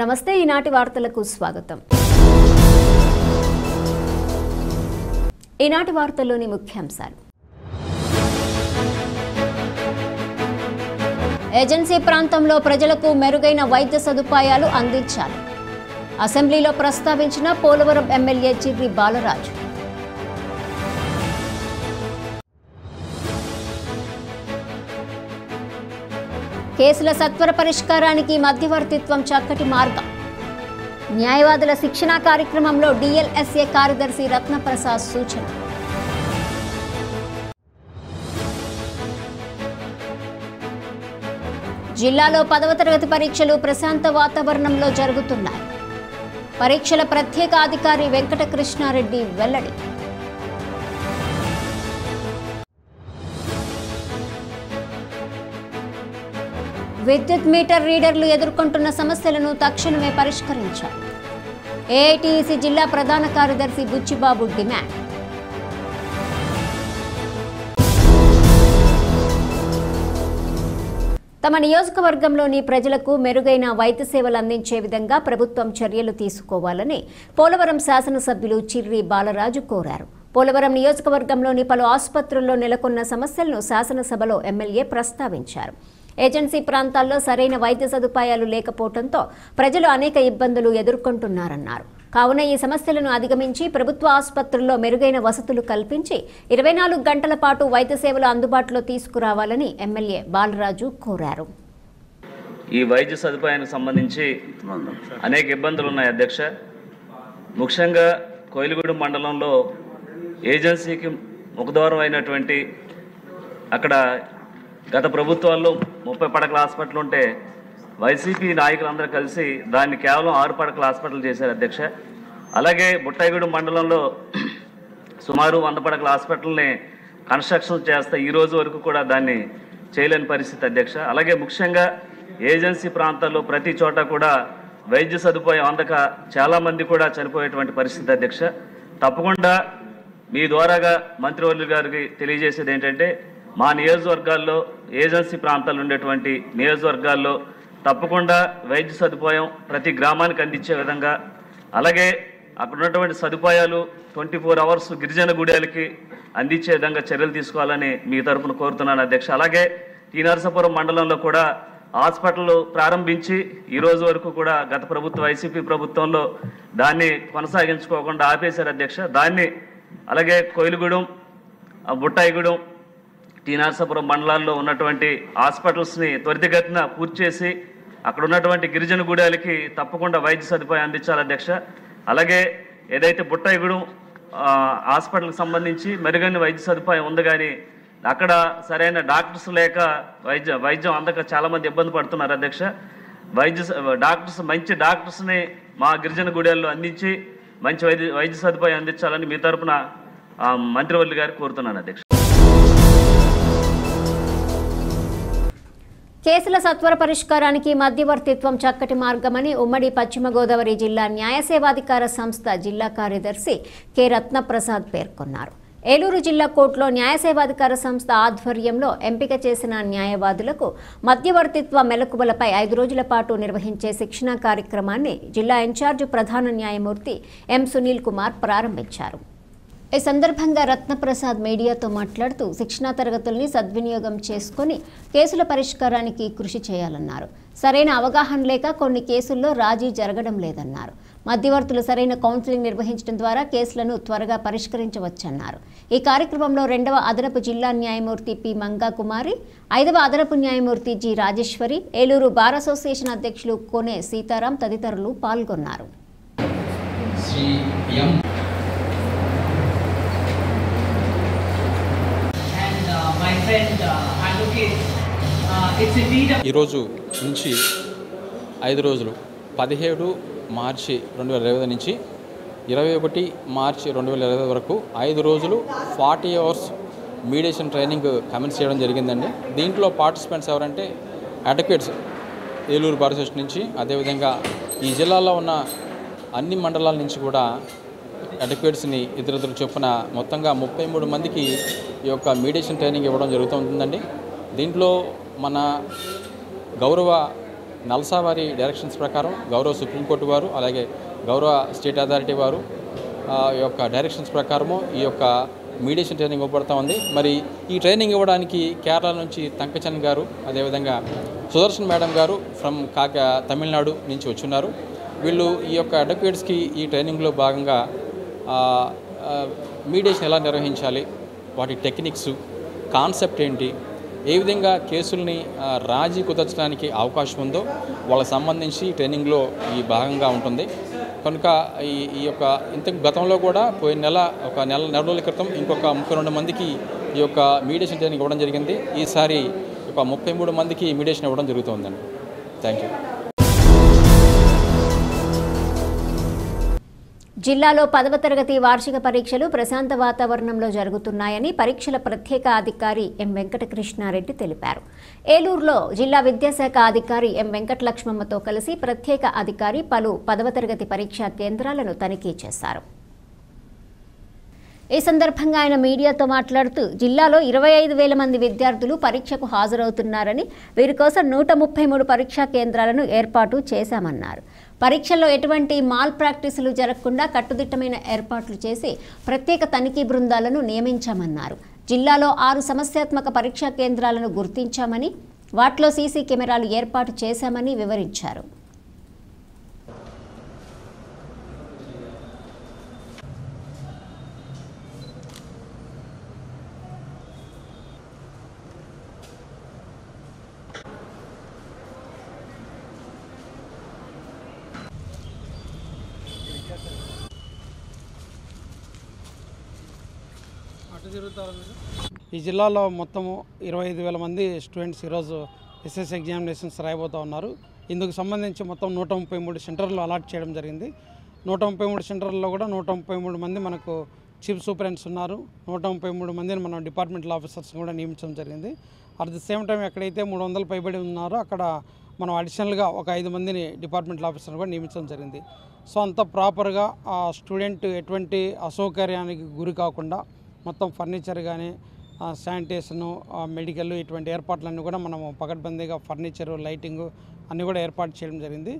నమస్తే ఈనాటి వార్తలకు స్వాగతం. ఈనాటి వార్తల్లోని ముఖ్యాంశాలు. ఏజెన్సీ ప్రాంతంలో ప్రజలకు మెరుగైన వైద్య సదుపాయాలు అందించాలి. అసెంబ్లీలో ప్రస్తావించిన పోలవరం ఎమ్మెల్యే చిర్రి బాలరాజు. కేసుల సత్వర పరిష్కారానికి మధ్యవర్తిత్వం చక్కటి మార్గం. న్యాయవాదుల శిక్షణా కార్యక్రమంలో డిఎల్ఎస్ఏ కార్యదర్శి రత్నప్రసాద్ సూచన. జిల్లాలో 10వ తరగతి పరీక్షలు ప్రశాంత వాతావరణంలో జరుగుతున్నాయి. పరీక్షల ప్రత్యేక అధికారి వెంకటకృష్ణారెడ్డి వెల్లడి. విద్యుత్ మీటర్ రీడర్లు ఎదుర్కొంటున్న సమస్యలను తక్షణమే పరిష్కరించాలి. ఏఐటీసీ జిల్లా ప్రధాన కార్యదర్శి బుచ్చిబాబు డిమాండ్. తమ నియోజకవర్గంలోని ప్రజలకు మెరుగైన వైద్య సేవలు అందించే విధంగా ప్రభుత్వం చర్యలు తీసుకోవాలని పోలవరం శాసనసభ్యులు చిర్రి బాలరాజు కోరారు. పోలవరం నియోజకవర్గంలోని పలు ఆసుపత్రుల్లో నెలకొన్న సమస్యలను శాసనసభలో ఎమ్మెల్యే ప్రస్తావించారు. ఏజెన్సీ ప్రాంతాల్లో సరైన వైద్య సదుపాయాలు లేకపోవడంతో ప్రజలు అనేక ఇబ్బందులు ఎదుర్కొంటున్నారన్నారు. కావున ఈ సమస్యలను అధిగమించి ప్రభుత్వ ఆసుపత్రుల్లో మెరుగైన వసతులు కల్పించి 24 గంటల పాటు వైద్య సేవలు అందుబాటులో తీసుకురావాలని ఎమ్మెల్యే బాలరాజు కోరారు. ఈ వైద్య సదుపాయానికి సంబంధించి అనేక ఇబ్బందులు ఉన్నాయి అధ్యక్ష. ముఖ్యంగా కోయిలగూడెం మండలంలో ఏజెన్సీకి ముఖద్వారం అయినటువంటి అక్కడ గత ప్రభుత్వాల్లో 30 పడకల హాస్పిటల్ ఉంటే వైసీపీ నాయకులందరూ కలిసి దాన్ని కేవలం 6 పడకల హాస్పిటల్ చేశారు అధ్యక్ష. అలాగే బుట్టాయిగూడెం మండలంలో సుమారు 100 పడకల హాస్పిటల్ని కన్స్ట్రక్షన్ చేస్తే ఈ రోజు వరకు కూడా దాన్ని చేయలేని పరిస్థితి అధ్యక్ష. అలాగే ముఖ్యంగా ఏజెన్సీ ప్రాంతాల్లో ప్రతి చోట కూడా వైద్య సదుపాయం అందక చాలామంది కూడా చనిపోయేటువంటి పరిస్థితి అధ్యక్ష. తప్పకుండా మీ ద్వారాగా మంత్రివర్యులు గారికి తెలియజేసేది ఏంటంటే మా నియోజకవర్గాల్లో ఏజెన్సీ ప్రాంతాల్లో ఉండేటువంటి నియోజకవర్గాల్లో తప్పకుండా వైద్య సదుపాయం ప్రతి గ్రామానికి అందించే విధంగా, అలాగే అక్కడ ఉన్నటువంటి సదుపాయాలు 24 అవర్స్ గిరిజన గుడేలకి అందించే విధంగా చర్యలు తీసుకోవాలని మీ తరఫున కోరుతున్నాను అధ్యక్ష. అలాగే టీ నరసాపురం మండలంలో కూడా హాస్పిటల్ ప్రారంభించి ఈ రోజు వరకు కూడా గత ప్రభుత్వ వైసీపీ ప్రభుత్వంలో దాన్ని కొనసాగించుకోకుండా ఆపేశారు అధ్యక్ష. దాన్ని అలాగే కోయిలగూడెం, బుట్టాయిగూడెం, టీ నరసాపురం మండలాల్లో ఉన్నటువంటి హాస్పిటల్స్ని త్వరితగతిన పూర్తి చేసి అక్కడ ఉన్నటువంటి గిరిజన గూడాలకి తప్పకుండా వైద్య సదుపాయం అందించాలి అధ్యక్ష. అలాగే ఏదైతే బుట్టాయిగూడెం హాస్పిటల్కి సంబంధించి మెరుగైన వైద్య సదుపాయం ఉంది, కానీ అక్కడ సరైన డాక్టర్స్ లేక వైద్యం అందక చాలామంది ఇబ్బంది పడుతున్నారు అధ్యక్ష. మంచి డాక్టర్స్ని మా గిరిజన గూడాల్లో అందించి మంచి వైద్య సదుపాయం అందించాలని మీ తరఫున మంత్రివర్యులు గారికి కోరుతున్నాను అధ్యక్ష. కేసుల సత్వర పరిష్కారానికి మధ్యవర్తిత్వం చక్కటి మార్గమని ఉమ్మడి పశ్చిమ గోదావరి జిల్లా న్యాయ సేవాధికార సంస్థ జిల్లా కార్యదర్శి కె రత్నప్రసాద్ పేర్కొన్నారు. ఏలూరు జిల్లా కోర్టులో న్యాయ సేవాధికార సంస్థ ఆధ్వర్యంలో ఎంపిక చేసిన న్యాయవాదులకు మధ్యవర్తిత్వ మెలకువలపై 5 రోజుల పాటు నిర్వహించే శిక్షణా కార్యక్రమాన్ని జిల్లా ఇన్ఛార్జ్ ప్రధాన న్యాయమూర్తి ఎం సునీల్ కుమార్ ప్రారంభించారు. ఈ సందర్భంగా రత్నప్రసాద్ మీడియాతో మాట్లాడుతూ శిక్షణా తరగతుల్ని సద్వినియోగం చేసుకుని కేసుల పరిష్కారానికి కృషి చేయాలన్నారు. సరైన అవగాహన లేక కొన్ని కేసుల్లో రాజీ జరగడం లేదన్నారు. మధ్యవర్తులు సరైన కౌన్సిలింగ్ నిర్వహించడం ద్వారా కేసులను త్వరగా పరిష్కరించవచ్చన్నారు. ఈ కార్యక్రమంలో 2వ అదనపు జిల్లా న్యాయమూర్తి పి మంగా కుమారి, 5వ అదనపు న్యాయమూర్తి G Rajeshwari, Eluru bar association అధ్యక్షులు కోనే సీతారాం తదితరులు పాల్గొన్నారు. ఈరోజు నుంచి 5 రోజులు 17 మార్చి 2020 నుంచి 21 మార్చి 2020 వరకు 5 రోజులు 40 అవర్స్ మీడియేషన్ ట్రైనింగ్ కమెంట్స్ చేయడం జరిగిందండి. దీంట్లో పార్టిసిపెంట్స్ ఎవరంటే అడ్వకేట్స్ ఏలూరు బార్ అసోసియేషన్ నుంచి, అదేవిధంగా ఈ జిల్లాలో ఉన్న అన్ని మండలాల నుంచి కూడా అడ్వకేట్స్ని ఇద్దరు చొప్పున మొత్తంగా 33 మందికి ఈ యొక్క మీడియేషన్ ట్రైనింగ్ ఇవ్వడం జరుగుతుందండి. దీంట్లో మన గౌరవ నల్సా వారి డైరెక్షన్స్ ప్రకారం గౌరవ సుప్రీంకోర్టు వారు అలాగే గౌరవ స్టేట్ అథారిటీ వారు యొక్క డైరెక్షన్స్ ప్రకారము ఈ యొక్క మీడియేషన్ ట్రైనింగ్ ఇవ్వబడతా ఉంది. మరి ఈ ట్రైనింగ్ ఇవ్వడానికి కేరళ నుంచి తంకచన్ గారు అదేవిధంగా సుదర్శన్ మేడం గారు ఫ్రమ్ తమిళనాడు నుంచి వచ్చున్నారు. వీళ్ళు ఈ యొక్క అడ్వకేట్స్కి ఈ ట్రైనింగ్లో భాగంగా మీడియేషన్ ఎలా నిర్వహించాలి, వాటి టెక్నిక్స్, కాన్సెప్ట్ ఏంటి, ఏ విధంగా కేసుల్ని రాజీ కుదర్చడానికి అవకాశం ఉందో వాళ్ళకి సంబంధించి ట్రైనింగ్లో ఈ భాగంగా ఉంటుంది. కనుక ఈ యొక్క గతంలో కూడా పోయిన నెల రోజుల క్రితం ఇంకొక 32 మందికి ఈ యొక్క మీడియేషన్ ట్రైనింగ్ ఇవ్వడం జరిగింది. ఈసారి ఒక 33 మందికి మీడియేషన్ ఇవ్వడం జరుగుతుందండి. Thank you. జిల్లాలో 10వ తరగతి వార్షిక పరీక్షలు ప్రశాంత వాతావరణంలో జరుగుతున్నాయని పరీక్షల ప్రత్యేక అధికారి ఎం వెంకటకృష్ణారెడ్డి తెలిపారు. ఏలూరులో జిల్లా విద్యాశాఖ అధికారి ఎం వెంకటలక్ష్మమ్మతో కలిసి ప్రత్యేక అధికారి పలు 10వ తరగతి పరీక్షా కేంద్రాలను తనిఖీ చేశారు. ఈ సందర్భంగా ఆయన మీడియాతో మాట్లాడుతూ జిల్లాలో 25,000 మంది విద్యార్థులు పరీక్షకు హాజరవుతున్నారని, వీరి కోసం 133 పరీక్షా కేంద్రాలను ఏర్పాటు చేశామన్నారు. పరీక్షల్లో ఎటువంటి మాల్ ప్రాక్టీసులు జరగకుండా కట్టుదిట్టమైన ఏర్పాట్లు చేసి ప్రత్యేక తనిఖీ బృందాలను నియమించామన్నారు. జిల్లాలో 6 సమస్యాత్మక పరీక్షా కేంద్రాలను గుర్తించామని, వాటిలో సీసీ కెమెరాలు ఏర్పాటు చేశామని వివరించారు. ఈ జిల్లాలో మొత్తము 25,000 మంది స్టూడెంట్స్ ఈరోజు ఎస్ఎస్ ఎగ్జామినేషన్స్ రాయబోతూ ఉన్నారు. ఇందుకు సంబంధించి మొత్తం 133 సెంటర్లు అలాట్ చేయడం జరిగింది. 133 సెంటర్లలో కూడా 133 మంది మనకు చీఫ్ సూపరింటెండెంట్స్ ఉన్నారు. 133 మందిని మనం డిపార్ట్మెంటల్ ఆఫీసర్స్ కూడా నియమించడం జరిగింది. అట్ ది సేమ్ టైం ఎక్కడైతే 300 పైబడి ఉన్నారో అక్కడ మనం అడిషనల్గా ఒక 5 మందిని డిపార్ట్మెంటల్ ఆఫీసర్ కూడా నియమించడం జరిగింది. సో అంత ప్రాపర్గా ఆ స్టూడెంట్ ఎటువంటి అసౌకర్యానికి గురి కాకుండా మొత్తం ఫర్నిచర్ కానీ శానిటేషను మెడికల్ ఇటువంటి ఏర్పాట్లన్నీ కూడా మనము పకడ్బందీగా ఫర్నిచరు లైటింగు అన్నీ కూడా ఏర్పాటు చేయడం జరిగింది.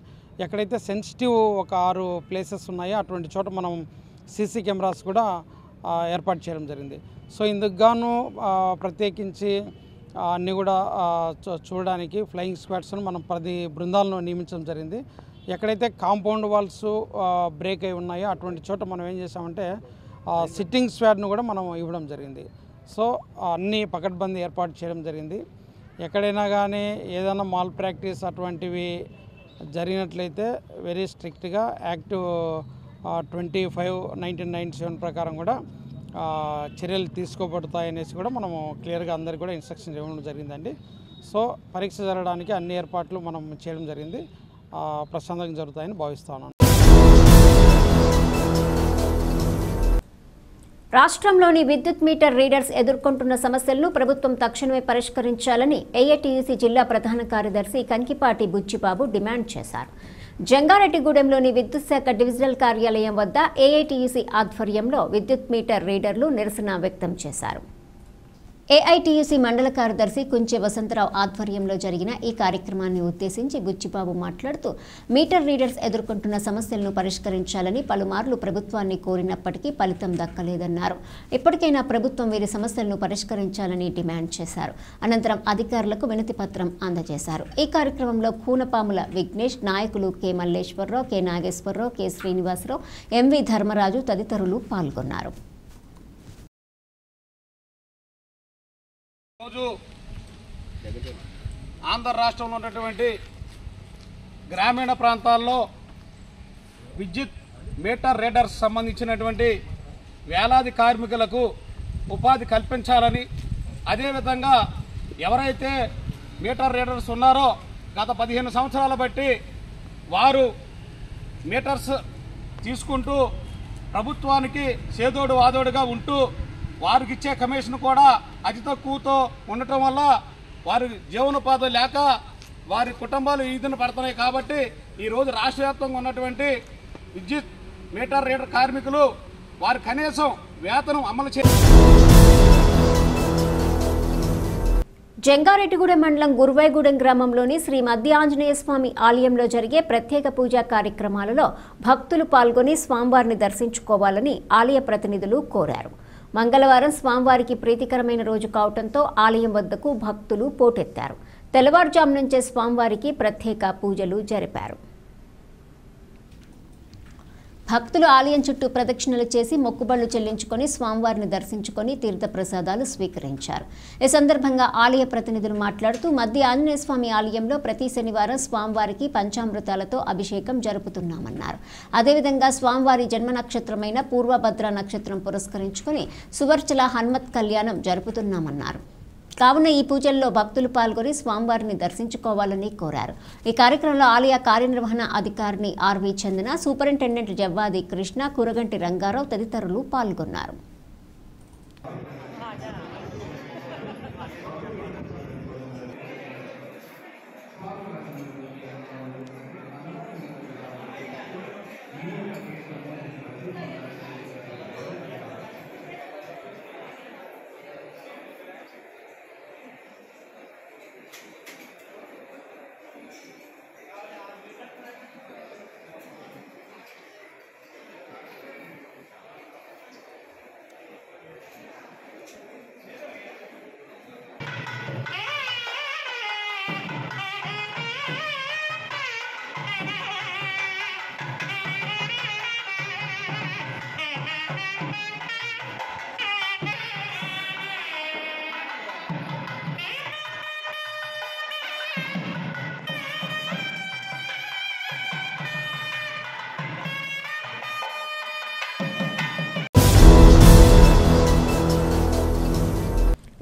ఎక్కడైతే సెన్సిటివ్ ఒక 6 ప్లేసెస్ ఉన్నాయో అటువంటి చోట మనం సీసీ కెమెరాస్ కూడా ఏర్పాటు చేయడం జరిగింది. సో ఇందుకు గాను ప్రత్యేకించి అన్నీ కూడా చూడడానికి ఫ్లయింగ్ స్క్వాడ్స్ను మనం 10 బృందాలను నియమించడం జరిగింది. ఎక్కడైతే కాంపౌండ్ వాల్స్ బ్రేక్ అయి ఉన్నాయో అటువంటి చోట మనం ఏం చేసామంటే సిట్టింగ్ స్క్వాడ్ను కూడా మనం ఇవ్వడం జరిగింది. సో అన్నీ పకడ్బందీ ఏర్పాటు చేయడం జరిగింది. ఎక్కడైనా కానీ ఏదైనా మాల్ ప్రాక్టీస్ అటువంటివి జరిగినట్లయితే వెరీ స్ట్రిక్ట్గా యాక్ట్ 25/1997 ప్రకారం కూడా చర్యలు తీసుకోబడతాయనేసి కూడా మనము క్లియర్గా అందరికీ కూడా ఇన్స్ట్రక్షన్ ఇవ్వడం జరిగిందండి. సో పరీక్ష జరగడానికి అన్ని ఏర్పాట్లు మనం చేయడం జరిగింది. ప్రశాంతంగా జరుగుతాయని భావిస్తున్నాను. రాష్ట్రంలోని విద్యుత్ మీటర్ రీడర్స్ ఎదుర్కొంటున్న సమస్యలను ప్రభుత్వం తక్షణమే పరిష్కరించాలని ఏఐటీయూసీ జిల్లా ప్రధాన కార్యదర్శి కంకిపాటి బుచ్చిబాబు డిమాండ్ చేశారు. జంగారెడ్డిగూడెంలోని విద్యుత్ శాఖ డివిజనల్ కార్యాలయం వద్ద ఏఐటీయూసీ ఆధ్వర్యంలో విద్యుత్ మీటర్ రీడర్లు నిరసన వ్యక్తం చేశారు. ఏఐటీయూసీ మండల కార్యదర్శి కుంచె వసంతరావు ఆధ్వర్యంలో జరిగిన ఈ కార్యక్రమాన్ని ఉద్దేశించి బుచ్చిబాబు మాట్లాడుతూ మీటర్ రీడర్స్ ఎదుర్కొంటున్న సమస్యలను పరిష్కరించాలని పలుమార్లు ప్రభుత్వాన్ని కోరినప్పటికీ ఫలితం దక్కలేదన్నారు. ఇప్పటికైనా ప్రభుత్వం వీరి సమస్యలను పరిష్కరించాలని డిమాండ్ చేశారు. అనంతరం అధికారులకు వినతి పత్రం అందజేశారు. ఈ కార్యక్రమంలో కూనపాముల విఘ్నేష్, నాయకులు K Malleswararao, K Nageswararao, K Srinivasarao, MV Dharmaraju తదితరులు పాల్గొన్నారు. రోజు ఆంధ్ర రాష్ట్రంలో ఉన్నటువంటి గ్రామీణ ప్రాంతాల్లో విద్యుత్ మీటర్ రీడర్స్ సంబంధించినటువంటి వేలాది కార్మికులకు ఉపాధి కల్పించాలని, అదేవిధంగా ఎవరైతే మీటర్ రీడర్స్ ఉన్నారో గత 15 సంవత్సరాల బట్టి వారు మీటర్స్ తీసుకుంటూ ప్రభుత్వానికి చేదోడు వాదోడుగా ఉంటూ వారికి ఇచ్చే కమిషన్ కూడా అతి తక్కువతో ఉండటం వల్ల వారి జీవనోపాధి లేక వారి కుటుంబాలు ఈదున పడుతున్నాయి. కాబట్టి ఈరోజు రాష్ట్ర వ్యాప్తంగా ఉన్నటువంటి విద్యుత్ మీటర్ రీడర్ కార్మికులు వారి కనీసం వేతనం అమలు జంగారెడ్డిగూడెం మండలం గురువైగూడెం గ్రామంలోని శ్రీ మధ్య ఆంజనేయ స్వామి ఆలయంలో జరిగే ప్రత్యేక పూజా కార్యక్రమాలలో భక్తులు పాల్గొని స్వామివారిని దర్శించుకోవాలని ఆలయ ప్రతినిధులు కోరారు. మంగళవారం స్వామివారికి ప్రీతికరమైన రోజు కావడంతో ఆలయం వద్దకు భక్తులు పోటెత్తారు. తెల్లవారుజాము నుంచే స్వామివారికి ప్రత్యేక పూజలు జరిపారు. భక్తులు ఆలయం చుట్టూ ప్రదక్షిణలు చేసి మొక్కుబళ్లు చెల్లించుకొని స్వామివారిని దర్శించుకొని తీర్థప్రసాదాలు స్వీకరించారు. ఈ సందర్భంగా ఆలయ ప్రతినిధులు మాట్లాడుతూ మధ్య ఆంజనేయ స్వామి ఆలయంలో ప్రతి శనివారం స్వామివారికి పంచామృతాలతో అభిషేకం జరుపుతున్నామన్నారు. అదేవిధంగా స్వామివారి జన్మ నక్షత్రమైన పూర్వభద్ర నక్షత్రం పురస్కరించుకొని సువర్చల హనుమత్ కళ్యాణం జరుపుతున్నామన్నారు. కావున ఈ పూజల్లో భక్తులు పాల్గొని స్వామివారిని దర్శించుకోవాలని కోరారు. ఈ కార్యక్రమంలో ఆలయ కార్యనిర్వహణ అధికారిని ఆర్వి చందన, సూపరింటెండెంట్ జవ్వాది కృష్ణ, కురగంటి రంగారావు తదితరులు పాల్గొన్నారు.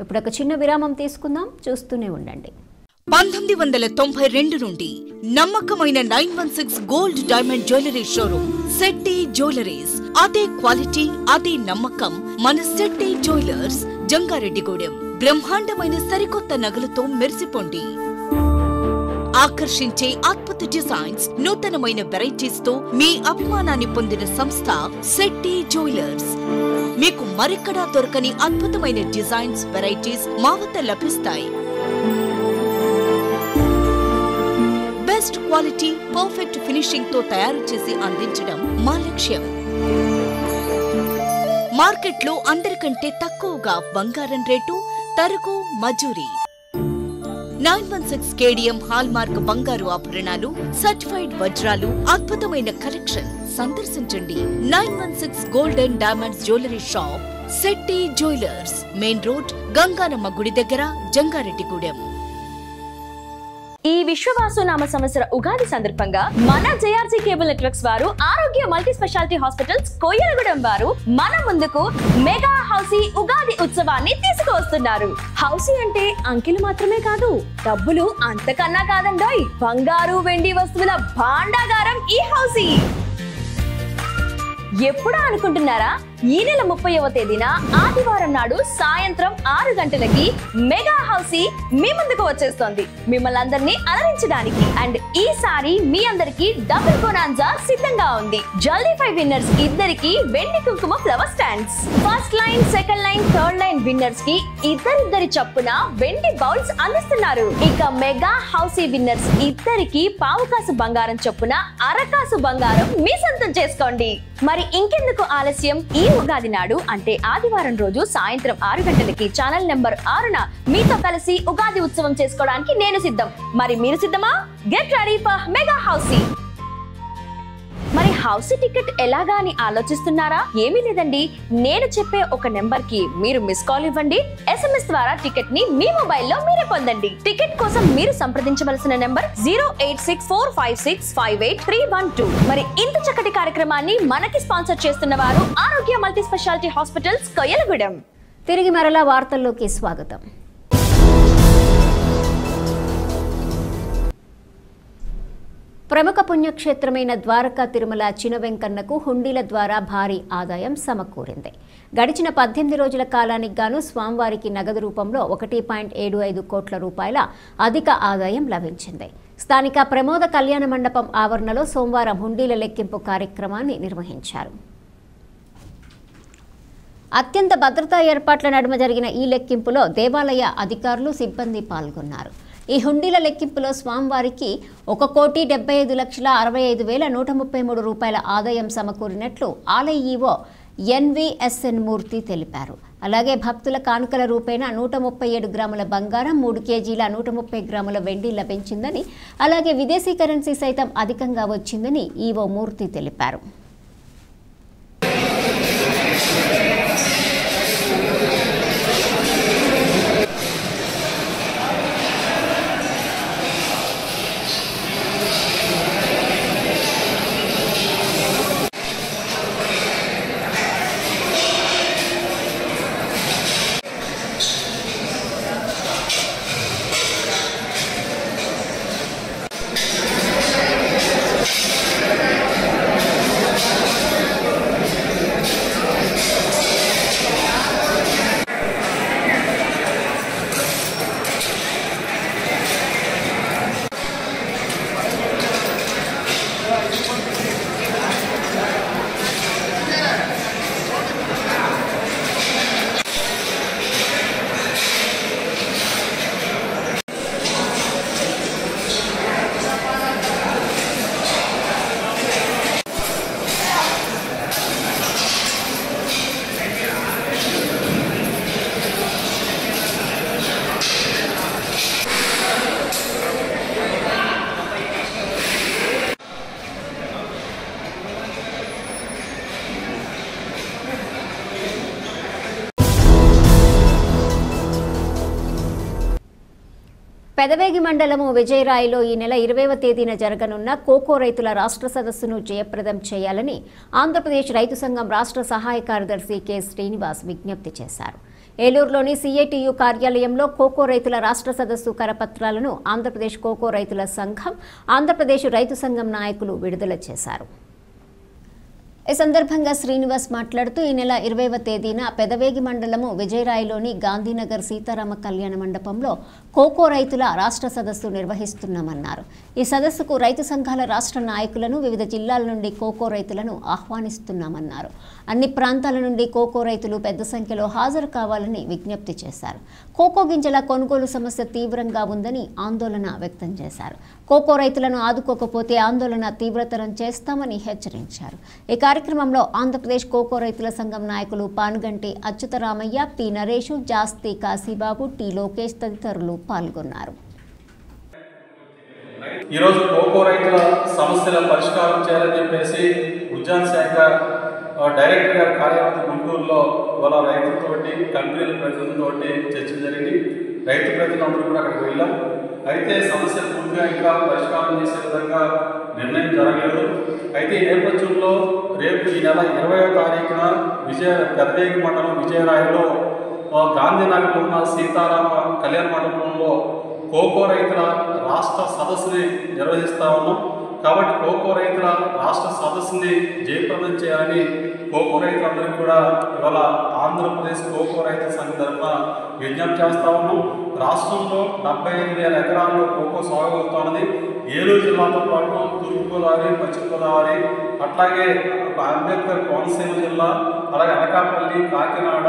ఇప్పుడు ఒక చిన్న విరామం తీసుకుందాం, చూస్తూనే ఉండండి. 1992 నుండి నమ్మకమైన 916 gold diamond jewellery showroom Shetty jewelleries. అదే క్వాలిటీ, అదే నమ్మకం మన శెట్టి జ్యువెలర్స్, జంగారెడ్డిగూడెం. బ్రహ్మాండమైన సరికొత్త నగలతో మెరిసిపోండి. ఆకర్షించే అద్భుత డిజైన్స్, నూతనమైన వెరైటీస్ తో మీ అభిమానాన్ని పొందిన సంస్థ శెట్టి జ్యువెలర్స్. మీకు మరెక్కడా దొరకని అద్భుతమైన డిజైన్స్, వెరైటీస్ మా వద్ద లభిస్తాయి. బెస్ట్ క్వాలిటీ, పర్ఫెక్ట్ ఫినిషింగ్ తో తయారు చేసి అందించడం మా లక్ష్యం. మార్కెట్లో అందరికంటే తక్కువగా బంగారం రేటు, తరుగు, మజూరీ. 916 కేడిఎం హాల్మార్క్ బంగారు ఆభరణాలు, సర్టిఫైడ్ వజ్రాలు, అద్భుతమైన కలెక్షన్. సందర్శించండి 916 gold and diamonds jewellery shop, Shetty jewellers, main road, Ganganamma గుడి దగ్గర, జంగారెడ్డిగూడెం. ఈ విశ్వవాసునామ సంవత్సర ఉగాది సందర్భంగా మన జేఆర్సీ కేబుల్ నెట్వర్క్స్ వారు ఆరోగ్య మల్టీ స్పెషాలిటీ హాస్పిటల్స్ కొయ్యలగూడెం వారు మన ముందుకు మెగా హౌసీ ఉగాది ఉత్సవాన్ని తీసుకువస్తున్నారు. హౌసీ అంటే అంకెలు మాత్రమే కాదు, డబ్బులు అంతకన్నా కాదండోయ్. బంగారు, వెండి వస్తువుల భాండాగారం ఈ హౌసీ. ఎప్పుడా అనుకుంటున్నారా? ఈ నెల 30వ తేదీన ఆదివారం నాడు సాయంత్రం 6 గంటలకి మెగా హౌసీ మీ ముందుకు వచ్చేస్తోంది, మిమ్మల్ని అందరినీ అలరించడానికి. అండ్ ఈసారి మీ అందరికి డబుల్ బోనాన్జా సిద్ధంగా ఉంది. జల్దీ 5 విన్నర్స్ ఇద్దరికి వెండి కుంకుమ flower stands, first line, second line, third line winners కి ఇద్దరిద్దరి చప్పున వెండి బౌల్స్ అందిస్తున్నారు. ఇక మెగా హౌసీ విన్నర్స్ ఇద్దరికి పావుకాసు బంగారం చొప్పున అరకాసు బంగారం మీ సొంతం చేసుకోండి. మరి ఇంకెందుకు ఆలస్యం? ఈ ఉగాది నాడు అంటే ఆదివారం రోజు సాయంత్రం 6 గంటలకి ఛానల్ నెంబర్ 6న మీతో కలిసి ఉగాది ఉత్సవం చేసుకోవడానికి నేను సిద్ధం. మరి మీరు సిద్ధమా? Get ready for mega housie. మరి హౌసీ టికెట్ ఎలాగా అని ఆలోచిస్తున్నారా? ఏమీ లేదండి, నేను చెప్పే ఒక నెంబర్ కి మీరు మిస్ కాల్ ఇవ్వండి. SMS ద్వారా టికెట్ ని మీ మొబైల్లో మీరే పొందండి. టికెట్ కోసం మీరు సంప్రదించవలసిన నెంబర్ 08645658312. మరి ఇంత చక్కటి కార్యక్రమాన్ని మనకి స్పాన్సర్ చేస్తున్న వారు ఆరోగ్య మల్టీ స్పెషాలిటీ హాస్పిటల్స్ కొయ్యలగూడెం. తిరిగి మరలా వార్తల్లోకి స్వాగతం. ప్రముఖ పుణ్యక్షేత్రమైన ద్వారకా తిరుమల చిన వెంకన్నకు హుండీల ద్వారా భారీ ఆదాయం సమకూరింది. గడిచిన 18 రోజుల కాలానికి గాను స్వామివారికి నగదు రూపంలో 1.75 కోట్ల రూపాయల అధిక ఆదాయం లభించింది. స్థానిక ప్రమోద కళ్యాణ మండపం ఆవరణలో సోమవారం హుండీల లెక్కింపు కార్యక్రమాన్ని నిర్వహించారు. అత్యంత భద్రతా ఏర్పాట్ల నడుమ జరిగిన ఈ లెక్కింపులో దేవాలయ అధికారులు సిబ్బంది పాల్గొన్నారు. ఈ హుండీల లెక్కింపులో స్వామివారికి 1,75,65,133 రూపాయల ఆదాయం సమకూరినట్లు ఆలయ ఈవో ఎన్విఎస్ఎన్ మూర్తి తెలిపారు. అలాగే భక్తుల కానుకల రూపేణా 137 గ్రాముల బంగారం, 3 కేజీల 130 గ్రాముల వెండి లభించిందని, అలాగే విదేశీ కరెన్సీ సైతం అధికంగా వచ్చిందని ఈవో మూర్తి తెలిపారు. పెదవేగి మండలము విజయరాయిలో ఈ నెల 20వ తేదీన జరగనున్న కోకో రైతుల రాష్ట్ర సదస్సును జయప్రదం చేయాలని ఆంధ్రప్రదేశ్ రైతు సంఘం రాష్ట్ర సహాయ కార్యదర్శి కె శ్రీనివాస్ విజ్ఞప్తి చేశారు. ఏలూరులోని సిఐటియు కార్యాలయంలో కోకో రైతుల రాష్ట్ర సదస్సు కరపత్రాలను ఆంధ్రప్రదేశ్ కోకో రైతుల సంఘం, ఆంధ్రప్రదేశ్ రైతు సంఘం నాయకులు విడుదల చేశారు. ఈ సందర్భంగా శ్రీనివాస్ మాట్లాడుతూ ఈ నెల 20వ తేదీన పెదవేగి మండలము విజయరాయిలోని గాంధీనగర్ సీతారామ కళ్యాణ మండపంలో కోకో రైతుల రాష్ట్ర సదస్సు నిర్వహిస్తున్నామన్నారు. ఈ సదస్సుకు రైతు సంఘాల రాష్ట్ర నాయకులను, వివిధ జిల్లాల నుండి కోకో రైతులను ఆహ్వానిస్తున్నామన్నారు. అన్ని ప్రాంతాల నుండి కోకో రైతులు పెద్ద సంఖ్యలో హాజరు కావాలని విజ్ఞప్తి చేశారు. కోకో గింజల కొనుగోలు సమస్య తీవ్రంగా ఉందని ఆందోళన వ్యక్తం చేశారు. కోకో రైతులను ఆదుకోకపోతే ఆందోళన తీవ్రతరం చేస్తామని హెచ్చరించారు. ఈ కార్యక్రమంలో ఆంధ్రప్రదేశ్ కోకో రైతుల సంఘం నాయకులు పానుగంటి అచ్యుతరామయ్య, పి నరేషు, జాస్తి కాశీబాబు, టి లోకేష్ తదితరులు పాల్గొన్నారు. ఈరోజు కోకో రైతుల సమస్యల పరిష్కారం చేయాలని చెప్పేసి ఉద్యాన శాఖ డైరెక్టర్ గారి కార్యాలయం గుంటూరులో వాళ్ళ రైతులతోటి, కంపెనీల ప్రతినిధులతోటి చర్చ జరిగింది. రైతు ప్రతినిధులందరూ కూడా అక్కడికి వెళ్ళాం. అయితే సమస్య పూర్తిగా ఇంకా పరిష్కారం చేసే విధంగా నిర్ణయం జరగలేదు. అయితే ఈ నేపథ్యంలో రేపు ఈ నెల 20వ తారీఖున పెదవేగి మండలం విజయరాయిలో గాంధీనగర్లో ఉన్న సీతారామ కళ్యాణ మండపంలో కోకో రైతుల రాష్ట్ర సదస్సుని నిర్వహిస్తూ ఉన్నాం. కాబట్టి కోకో రైతుల రాష్ట్ర సదస్సుని జయప్రదం చేయాలని కోకో రైతులందరికీ కూడా ఇవాళ ఆంధ్రప్రదేశ్ కోకో రైతు సంఘం తరఫున విజ్ఞప్తి చేస్తూ ఉన్నాం. రాష్ట్రంలో 75,000 ఎకరాల్లో కోకో సాగు అవుతున్నది. ఏలూరు జిల్లాతో పాటు తూర్పుగోదావరి, పశ్చిమ గోదావరి, అట్లాగే అంబేద్కర్ కోనసీమ జిల్లా, అలాగే అనకాపల్లి, కాకినాడ,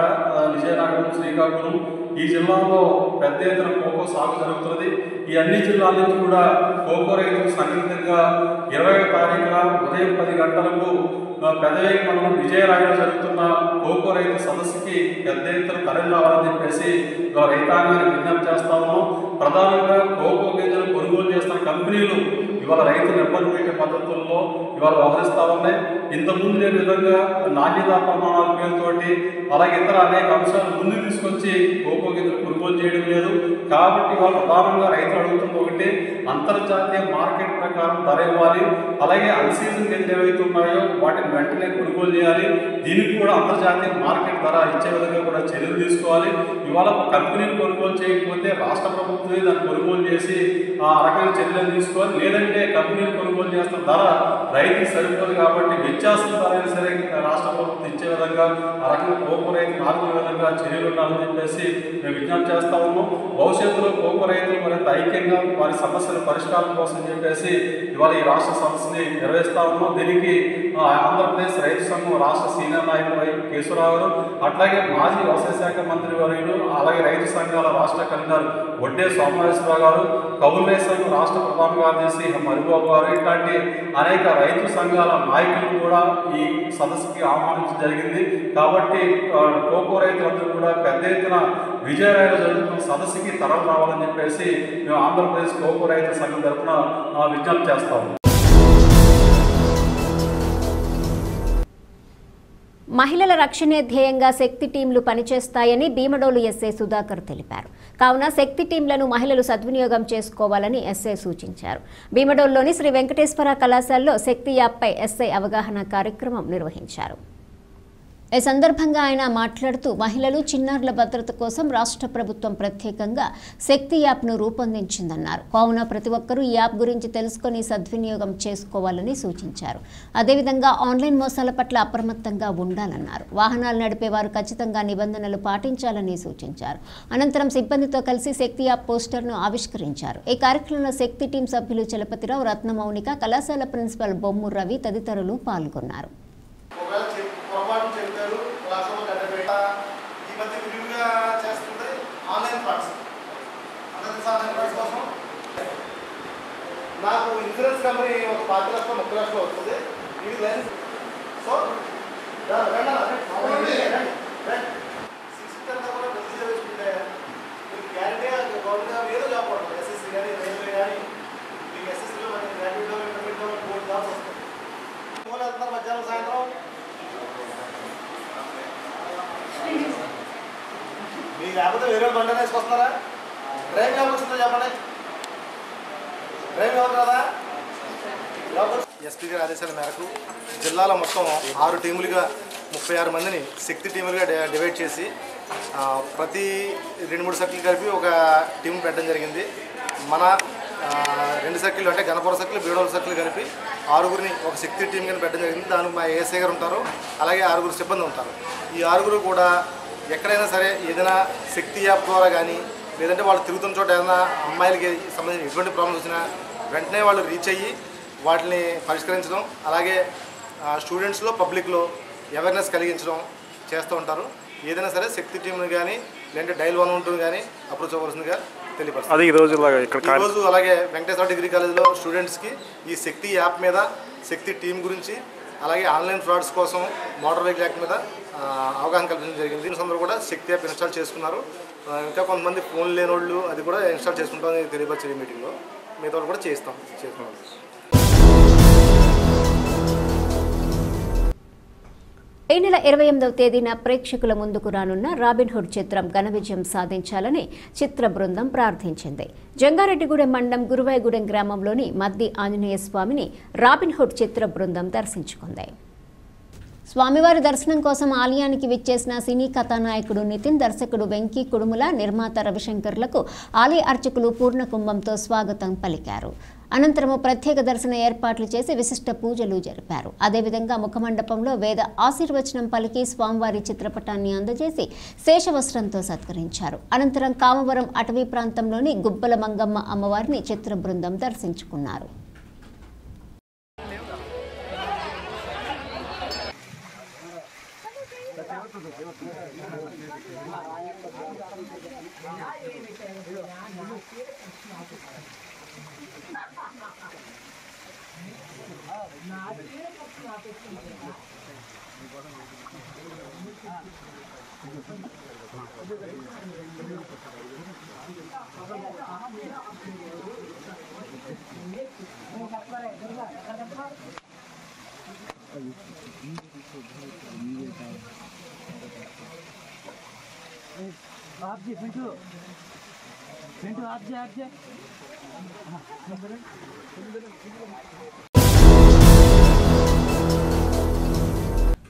విజయనగరం, శ్రీకాకుళం ఈ జిల్లాలో పెద్ద ఎత్తున కోకో సాగు జరుగుతున్నది. ఈ అన్ని జిల్లాల నుంచి కూడా కోకో రైతులు సంఘటితంగా 20వ తారీఖున ఉదయం 10 గంటలకు పెదవేగి మండలం విజయరాయిలో జరుగుతున్న కోకో రైతు సదస్సుకి పెద్ద ఎత్తున తరలి రావాలని చెప్పేసి రైతాంగాన్ని విజ్ఞప్తి చేస్తా ఉన్నాం. ప్రధానంగా కోకో గింజలు కొనుగోలు చేస్తున్న కంపెనీలు ఇవాళ రైతులు ఇబ్బంది పెట్టే పద్ధతుల్లో ఇవాళ వ్యవహరిస్తూ ఉన్నాయి. ఇంతకుముందు లేని విధంగా నాణ్యతా ప్రమాణాల పేరుతోటి అలాగే ఇతర అనేక అంశాలు ముందు తీసుకొచ్చి కోకో గింజలు కొనుగోలు చేయడం లేదు. కాబట్టి ఇవాళ ప్రధానంగా రైతులు అడుగుతున్న ఒకటి, అంతర్జాతీయ మార్కెట్ ప్రకారం ధర ఇవ్వాలి. అలాగే అన్సీజన్ గింజలు ఏవైతే ఉన్నాయో వాటిని వెంటనే కొనుగోలు చేయాలి. దీనికి కూడా అంతర్జాతీయ మార్కెట్ ధర ఇచ్చే విధంగా కూడా చర్యలు తీసుకోవాలి. ఇవాళ కంపెనీలు కొనుగోలు చేయకపోతే రాష్ట్ర ప్రభుత్వమే దాన్ని కొనుగోలు చేసి ఆ రకమైన చర్యలు తీసుకోవాలి. లేదంటే కంపెనీలు కొనుగోలు చేస్తున్న ధర రైతుకి సరిపోదు. కాబట్టి వ్యత్యాసం ధర అయినా సరే రాష్ట్ర ప్రభుత్వం ఇచ్చే విధంగా ఆ రకంగా కోకో రైతు ఆదుకునే విధంగా చర్యలు ఉండాలని చెప్పేసి మేము విజ్ఞప్తి చేస్తా ఉన్నాం. భవిష్యత్తులో కోకో రైతులు మరింత ఐక్యంగా వారి సమస్యల పరిష్కారం కోసం చెప్పేసి ఇవాళ ఈ రాష్ట్ర సదస్సుని నిర్వహిస్తా ఉన్నాం. దీనికి ఆంధ్రప్రదేశ్ రైతు సంఘం రాష్ట్ర సీనియర్ నాయకులు వై కేశవరావు గారు, అట్లాగే మాజీ వ్యవసాయ శాఖ మంత్రి వర్యులు, అలాగే రైతు సంఘాల రాష్ట్ర కన్వీనర్ వడ్డే సోమేశ్వరరావు గారు, కౌలు రైతు సంఘం రాష్ట్ర ప్రధాన కార్యదర్శి మరిబాబు గారు, ఇట్లాంటి అనేక రైతు సంఘాల నాయకులు కూడా ఈ సదస్సుకి ఆహ్వానించడం జరిగింది. కాబట్టి కోకో రైతులందరూ కూడా పెద్ద ఎత్తున విజయరాయలో జరుగుతున్న సదస్సుకి తరలి రావాలని చెప్పేసి మేము ఆంధ్రప్రదేశ్ కోకో రైతు సంఘం తరఫున విజ్ఞప్తి చేస్తాము. మహిళల రక్షణే ధ్యేయంగా శక్తి టీంలు పనిచేస్తాయని భీమడోలు ఎస్ఐ సుధాకర్ తెలిపారు. కావున శక్తి టీంలను మహిళలు సద్వినియోగం చేసుకోవాలని ఎస్ఐ సూచించారు. భీమడోలులోని శ్రీ వెంకటేశ్వర కళాశాలలో శక్తి యాప్పై ఎస్ఐ అవగాహన కార్యక్రమం నిర్వహించారు. ఈ సందర్భంగా ఆయన మాట్లాడుతూ మహిళలు, చిన్నారుల భద్రత కోసం రాష్ట్ర ప్రభుత్వం ప్రత్యేకంగా శక్తి యాప్ను రూపొందించిందన్నారు. కావున ప్రతి ఒక్కరూ ఈ యాప్ గురించి తెలుసుకొని సద్వినియోగం చేసుకోవాలని సూచించారు. అదేవిధంగా ఆన్లైన్ మోసాల పట్ల అప్రమత్తంగా ఉండాలన్నారు. వాహనాలు నడిపేవారు ఖచ్చితంగా నిబంధనలు పాటించాలని సూచించారు. అనంతరం సిబ్బందితో కలిసి శక్తి యాప్ పోస్టర్ను ఆవిష్కరించారు. ఈ కార్యక్రమంలో శక్తి టీం సభ్యులు చలపతిరావు, రత్నమౌనిక, కళాశాల ప్రిన్సిపల్ బొమ్ము రవి తదితరులు పాల్గొన్నారు. నాకు ఇన్సూరెన్స్ కంపెనీ ఒక 5 లక్షలు 30 లక్షలు వస్తుంది. ఇది లైసెన్స్ సో గ్యారంటీ గవర్నమెంట్ ఏదో జాబ్ పడుతుంది. ఎస్ఎస్సీ కానీ రైల్వే కానీ మీకు ఎస్ఎస్సీలో మనకి గ్రాడ్యుయేట్ ఇంటర్మీడియట్ 4 జాబ్స్ వస్తాయి. ఫోన్ వెళ్తున్నారు మధ్యాహ్నం సాయంత్రం. మీకు లేకపోతే వేరే బండి వేసుకొస్తున్నారా? డ్రైవింగ్ ఎవరు వస్తుందో చెప్పండి. ఎస్పీ గారి ఆదేశాల మేరకు జిల్లాలో మొత్తం 6 టీములుగా 36 మందిని శక్తి టీములుగా డివైడ్ చేసి ప్రతి 2-3 సర్కిల్ కలిపి ఒక టీం పెట్టడం జరిగింది. మన 2 సర్కిల్ అంటే గణపురం సర్కిల్, బీడోల సర్కిల్ కలిపి 6గురిని ఒక శక్తి టీం కింద పెట్టడం జరిగింది. దానికి మా ఏఎస్ఐ గారు ఉంటారు, అలాగే 6గురు సిబ్బంది ఉంటారు. ఈ 6గురు కూడా ఎక్కడైనా సరే ఏదైనా శక్తి యాప్ ద్వారా కానీ లేదంటే వాళ్ళు తిరుగుతున్న చోట ఏదైనా అమ్మాయిలకి సంబంధించిన ఎటువంటి ప్రాబ్లమ్స్ వచ్చినా వెంటనే వాళ్ళు రీచ్ అయ్యి వాటిని పరిష్కరించడం, అలాగే స్టూడెంట్స్లో పబ్లిక్లో అవేర్నెస్ కలిగించడం చేస్తూ ఉంటారు. ఏదైనా సరే శక్తి టీంని కానీ లేదంటే డైల్ 112 కానీ అప్రోచ్ అవ్వాల్సిందిగా తెలియపరుస్తుంది. ఈరోజు అలాగే వెంకటేశ్వర డిగ్రీ కాలేజీలో స్టూడెంట్స్కి ఈ శక్తి యాప్ మీద, శక్తి టీం గురించి, అలాగే ఆన్లైన్ ఫ్రాడ్స్ కోసం మోటార్ వెహికల్ యాక్ట్ మీద అవగాహన కల్పించడం జరిగింది. అందరూ కూడా శక్తి యాప్ ఇన్స్టాల్ చేసుకున్నారు. ఇంకా కొంతమంది ఫోన్ లేని వాళ్ళు అది కూడా ఇన్స్టాల్ చేసుకుంటామని తెలియపరిచే మీటింగ్లో మిగతా కూడా చేసుకున్నాం. ఈ నెల 28వ తేదీన ప్రేక్షకుల ముందుకు రానున్న రాబిన్హుడ్ చిత్రం ఘన విజయం సాధించాలని చిత్ర బృందం ప్రార్థించింది. జంగారెడ్డిగూడెం మండలం గురువాయగూడెం గ్రామంలోని మద్ది ఆంజనేయ స్వామిని రాబిన్హుడ్ చిత్ర బృందం దర్శించుకుంది. స్వామివారి దర్శనం కోసం ఆలయానికి విచ్చేసిన సినీ కథానాయకుడు నితిన్, దర్శకుడు వెంకీ కుడుముల, నిర్మాత రవిశంకర్లకు ఆలయ అర్చకులు పూర్ణ కుంభంతో స్వాగతం పలికారు. అనంతరము ప్రత్యేక దర్శన ఏర్పాట్లు చేసి విశిష్ట పూజలు జరిపారు. అదేవిధంగా ముఖమండపంలో వేద ఆశీర్వచనం పలికి స్వామివారి చిత్రపటాన్ని అందజేసి శేషవస్త్రంతో సత్కరించారు. అనంతరం కామవరం అటవీ ప్రాంతంలోని గుబ్బల మంగమ్మ అమ్మవారిని చిత్ర బృందం దర్శించుకున్నారు.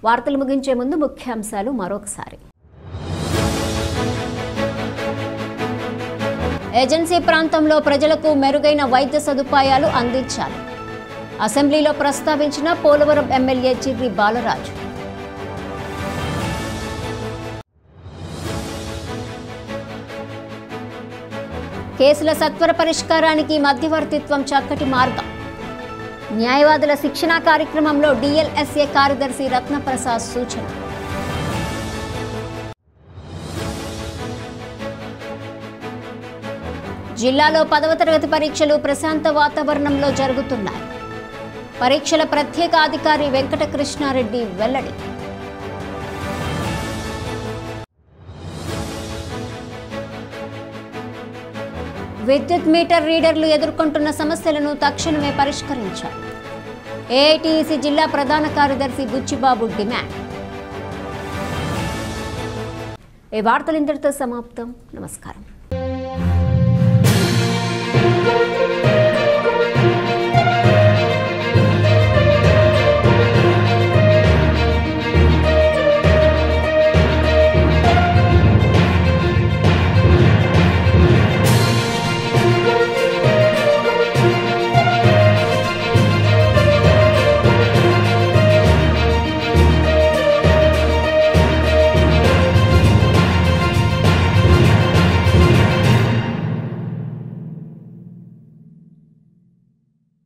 వార్తలు ముగించే ముందు ముఖ్యాంశాలు మరొకసారి. ఏజెన్సీ ప్రాంతంలో ప్రజలకు మెరుగైన వైద్య సదుపాయాలు అందించాలి. అసెంబ్లీలో ప్రస్తావించిన పోలవరం ఎమ్మెల్యే చిర్రి బాలరాజు. కేసుల సత్వర పరిష్కారానికి మధ్యవర్తిత్వం చక్కటి మార్గం. న్యాయవాదుల శిక్షణా కార్యక్రమంలో డిఎల్ఎస్ఏ కార్యదర్శి రత్నప్రసాద్ సూచన. జిల్లాలో 10వ తరగతి పరీక్షలు ప్రశాంత వాతావరణంలో జరుగుతున్నాయి. పరీక్షల ప్రత్యేక అధికారి వెంకటకృష్ణారెడ్డి వెల్లడి. విద్యుత్ మీటర్ రీడర్లు ఎదుర్కొంటున్న సమస్యలను తక్షణమే పరిష్కరించాలి. ఏఐటీఈసీ జిల్లా ప్రధాన కార్యదర్శి బుచ్చిబాబు డిమాండ్. ఈ వార్తలు ఇంతటితో సమాప్తం. నమస్కారం.